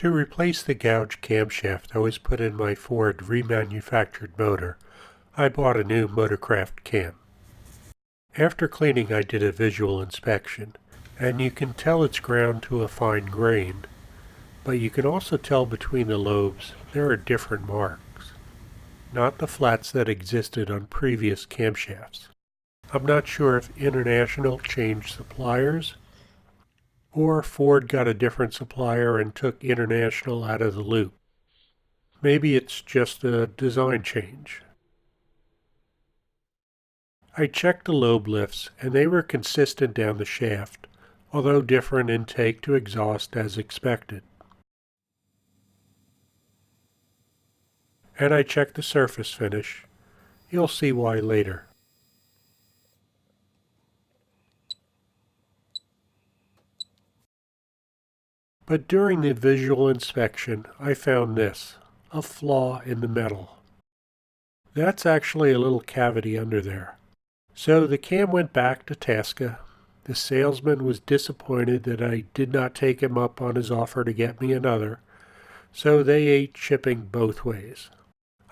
To replace the gouged camshaft I was put in my Ford remanufactured motor, I bought a new Motorcraft cam. After cleaning I did a visual inspection, and you can tell it's ground to a fine grain, but you can also tell between the lobes there are different marks, not the flats that existed on previous camshafts. I'm not sure if International changed suppliers, or Ford got a different supplier and took International out of the loop. Maybe it's just a design change. I checked the lobe lifts and they were consistent down the shaft, although different intake to exhaust as expected. And I checked the surface finish. You'll see why later. But during the visual inspection, I found this, a flaw in the metal. That's actually a little cavity under there. So the cam went back to Tasca. The salesman was disappointed that I did not take him up on his offer to get me another, so they ate shipping both ways.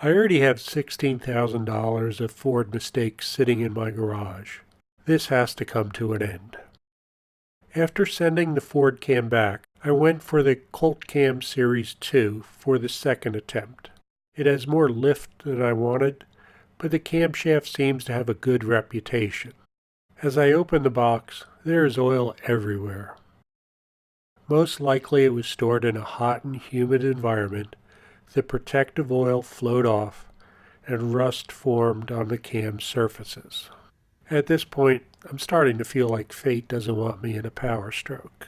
I already have $16,000 of Ford mistakes sitting in my garage. This has to come to an end. After sending the Ford cam back, I went for the Colt Cam Series 2 for the second attempt. It has more lift than I wanted, but the camshaft seems to have a good reputation. As I open the box, there is oil everywhere. Most likely it was stored in a hot and humid environment. The protective oil flowed off, and rust formed on the cam surfaces. At this point, I'm starting to feel like fate doesn't want me in a Powerstroke.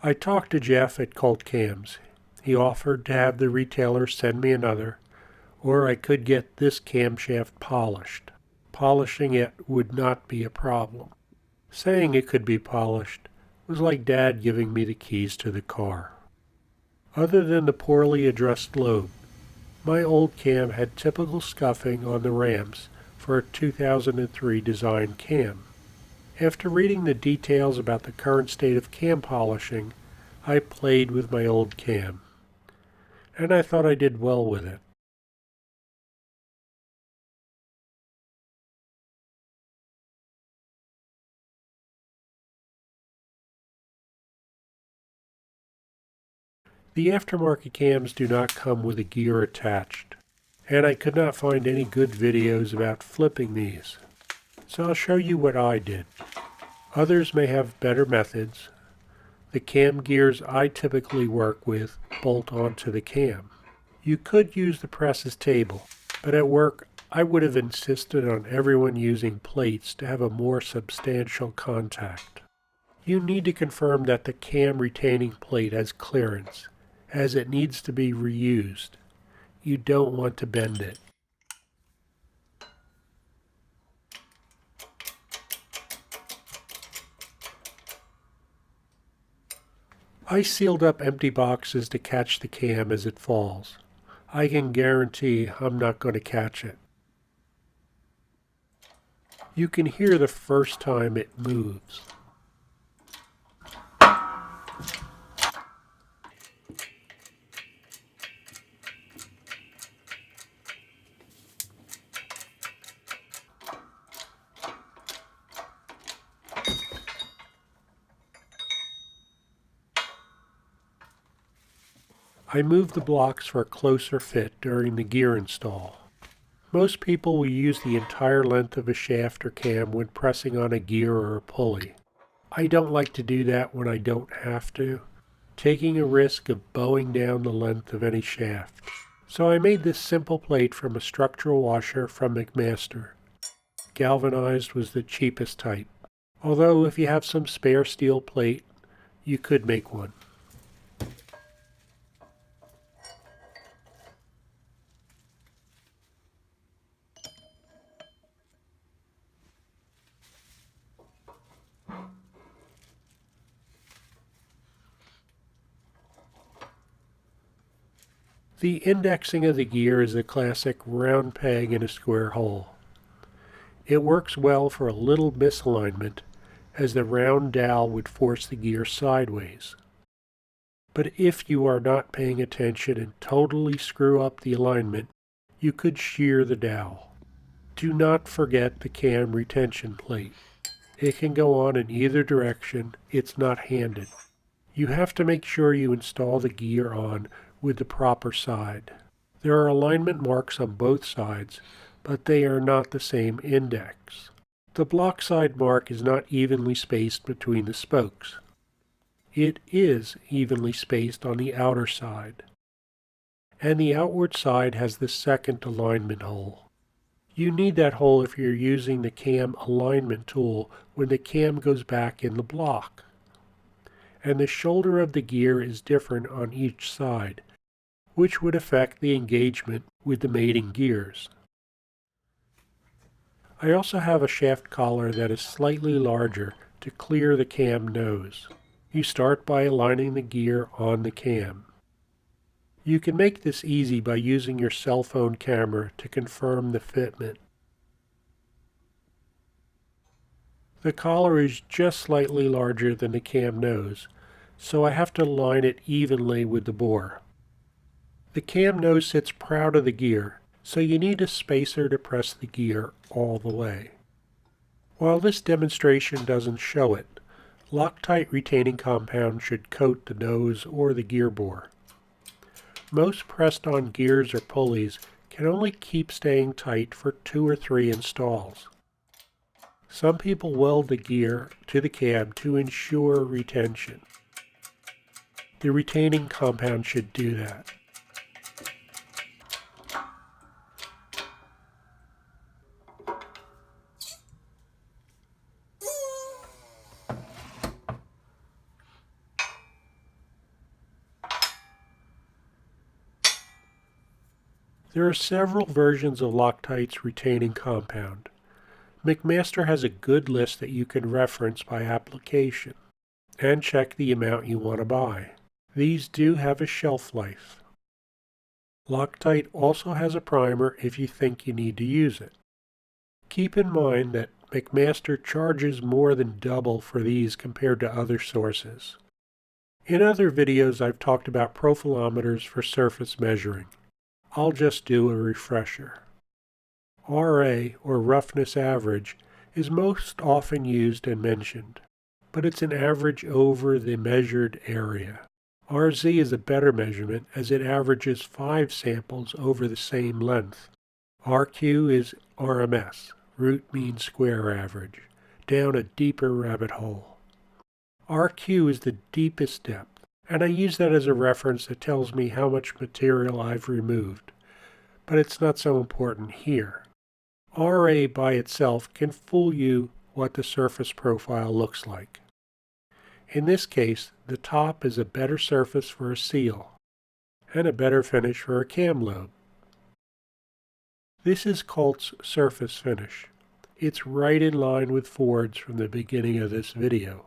I talked to Jeff at Colt Cams. He offered to have the retailer send me another, or I could get this camshaft polished. Polishing it would not be a problem. Saying it could be polished was like Dad giving me the keys to the car. Other than the poorly addressed lobe, my old cam had typical scuffing on the rams for a 2003 design cam. After reading the details about the current state of cam polishing, I played with my old cam, and I thought I did well with it. The aftermarket cams do not come with a gear attached, and I could not find any good videos about flipping these, so I'll show you what I did. Others may have better methods. The cam gears I typically work with bolt onto the cam. You could use the press's table, but at work I would have insisted on everyone using plates to have a more substantial contact. You need to confirm that the cam retaining plate has clearance, as it needs to be reused. You don't want to bend it. I sealed up empty boxes to catch the cam as it falls. I can guarantee I'm not going to catch it. You can hear the first time it moves. I moved the blocks for a closer fit during the gear install. Most people will use the entire length of a shaft or cam when pressing on a gear or a pulley. I don't like to do that when I don't have to, taking a risk of bowing down the length of any shaft. So I made this simple plate from a structural washer from McMaster. Galvanized was the cheapest type, although if you have some spare steel plate, you could make one. The indexing of the gear is a classic round peg in a square hole. It works well for a little misalignment, as the round dowel would force the gear sideways. But if you are not paying attention and totally screw up the alignment, you could shear the dowel. Do not forget the cam retention plate. It can go on in either direction. It's not handed. You have to make sure you install the gear on with the proper side. There are alignment marks on both sides, but they are not the same index. The block side mark is not evenly spaced between the spokes. It is evenly spaced on the outer side. And the outward side has the second alignment hole. You need that hole if you're using the cam alignment tool when the cam goes back in the block. And the shoulder of the gear is different on each side, which would affect the engagement with the mating gears. I also have a shaft collar that is slightly larger to clear the cam nose. You start by aligning the gear on the cam. You can make this easy by using your cell phone camera to confirm the fitment. The collar is just slightly larger than the cam nose, so I have to align it evenly with the bore. The cam nose sits proud of the gear, so you need a spacer to press the gear all the way. While this demonstration doesn't show it, Loctite retaining compound should coat the nose or the gear bore. Most pressed-on gears or pulleys can only keep staying tight for 2 or 3 installs. Some people weld the gear to the cam to ensure retention. The retaining compound should do that. There are several versions of Loctite's retaining compound. McMaster has a good list that you can reference by application and check the amount you want to buy. These do have a shelf life. Loctite also has a primer if you think you need to use it. Keep in mind that McMaster charges more than double for these compared to other sources. In other videos I've talked about profilometers for surface measuring. I'll just do a refresher. RA, or roughness average, is most often used and mentioned, but it's an average over the measured area. RZ is a better measurement as it averages 5 samples over the same length. RQ is RMS, root mean square average, down a deeper rabbit hole. RQ is the deepest depth, and I use that as a reference that tells me how much material I've removed, but it's not so important here. RA by itself can fool you what the surface profile looks like. In this case, the top is a better surface for a seal, and a better finish for a cam lobe. This is Colt's surface finish. It's right in line with Ford's from the beginning of this video.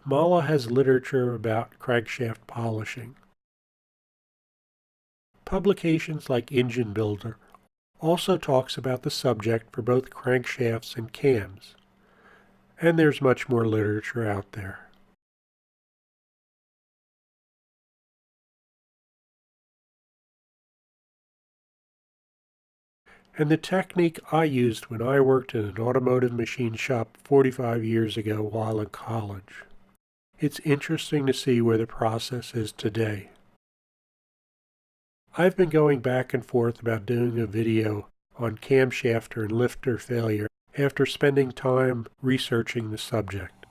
Mala has literature about crankshaft polishing. Publications like Engine Builder also talks about the subject for both crankshafts and cams, and there's much more literature out there. And the technique I used when I worked in an automotive machine shop 45 years ago while in college. It's interesting to see where the process is today. I've been going back and forth about doing a video on camshafter and lifter failure after spending time researching the subject.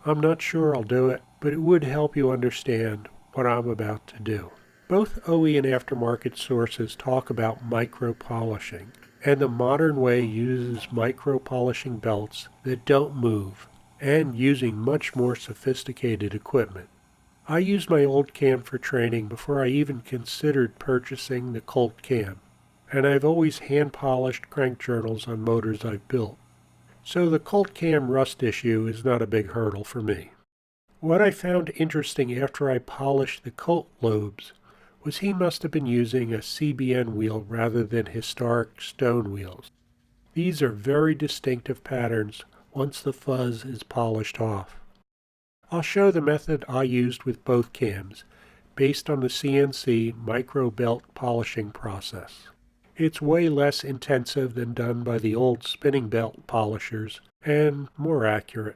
I'm not sure I'll do it, but it would help you understand what I'm about to do. Both OE and aftermarket sources talk about micro-polishing, and the modern way uses micro-polishing belts that don't move, and using much more sophisticated equipment. I used my old cam for training before I even considered purchasing the Colt cam, and I've always hand-polished crank journals on motors I've built. So the Colt cam rust issue is not a big hurdle for me. What I found interesting after I polished the Colt lobes was he must have been using a CBN wheel rather than historic stone wheels. These are very distinctive patterns once the fuzz is polished off. I'll show the method I used with both cams, based on the CNC micro belt polishing process. It's way less intensive than done by the old spinning belt polishers, and more accurate.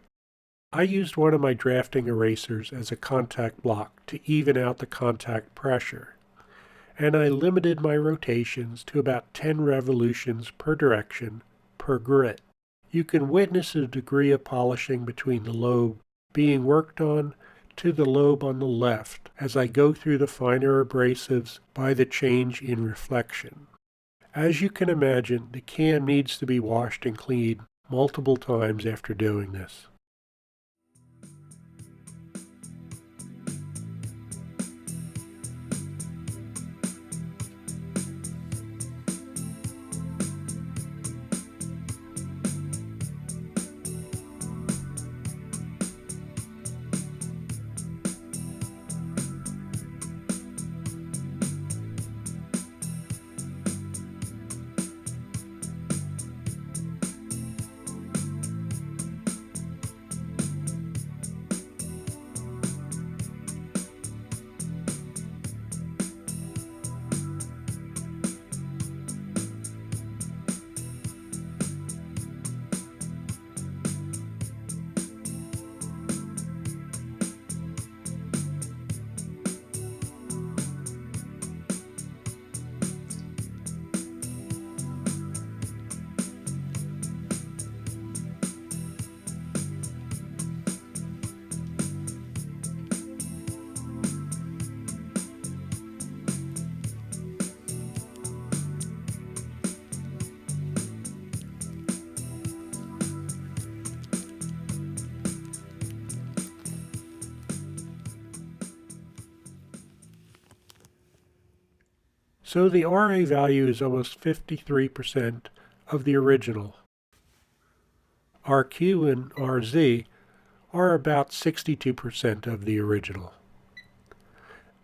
I used one of my drafting erasers as a contact block to even out the contact pressure, and I limited my rotations to about 10 revolutions per direction per grit. You can witness a degree of polishing between the lobe being worked on to the lobe on the left as I go through the finer abrasives by the change in reflection. As you can imagine, the cam needs to be washed and cleaned multiple times after doing this. So the RA value is almost 53% of the original. RQ and RZ are about 62% of the original.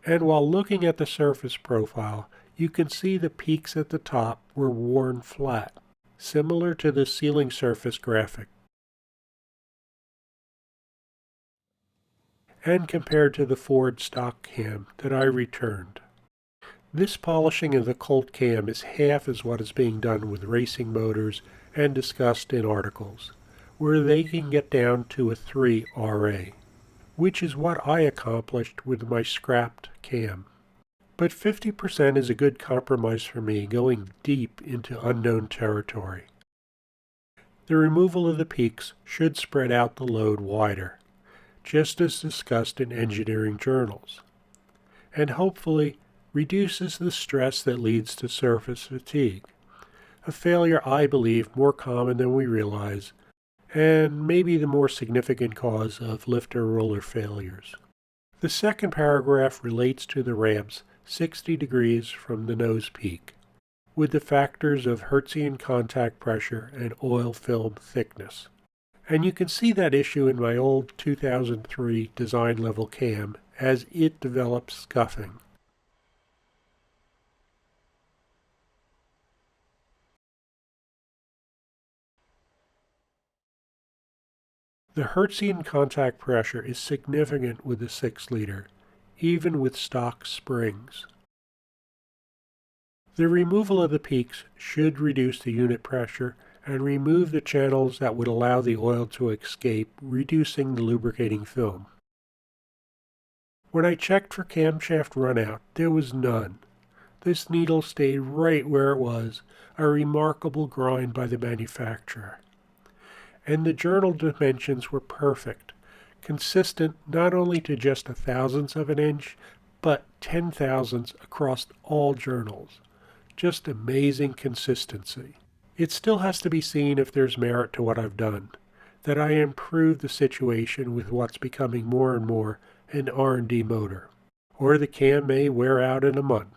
And while looking at the surface profile, you can see the peaks at the top were worn flat, similar to the sealing surface graphic. And compared to the Ford stock cam that I returned. This polishing of the Colt cam is half as what is being done with racing motors and discussed in articles, where they can get down to a 3 RA, which is what I accomplished with my scrapped cam. But 50% is a good compromise for me going deep into unknown territory. The removal of the peaks should spread out the load wider, just as discussed in engineering journals, and hopefully reduces the stress that leads to surface fatigue, a failure I believe more common than we realize, and maybe the more significant cause of lifter roller failures. The second paragraph relates to the ramps 60 degrees from the nose peak, with the factors of Hertzian contact pressure and oil film thickness. And you can see that issue in my old 2003 design level cam as it develops scuffing. The Hertzian contact pressure is significant with the 6-liter, even with stock springs. The removal of the peaks should reduce the unit pressure and remove the channels that would allow the oil to escape, reducing the lubricating film. When I checked for camshaft runout, there was none. This needle stayed right where it was, a remarkable grind by the manufacturer. And the journal dimensions were perfect, consistent not only to just 1/1000th of an inch, but 10/1000ths across all journals. Just amazing consistency. It still has to be seen if there's merit to what I've done, that I improved the situation with what's becoming more and more an R&D motor, or the cam may wear out in a month.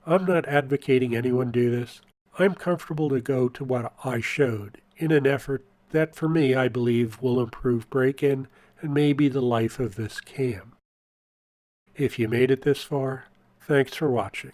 I'm not advocating anyone do this. I'm comfortable to go to what I showed, in an effort that for me I believe will improve break-in and maybe the life of this cam. If you made it this far, thanks for watching.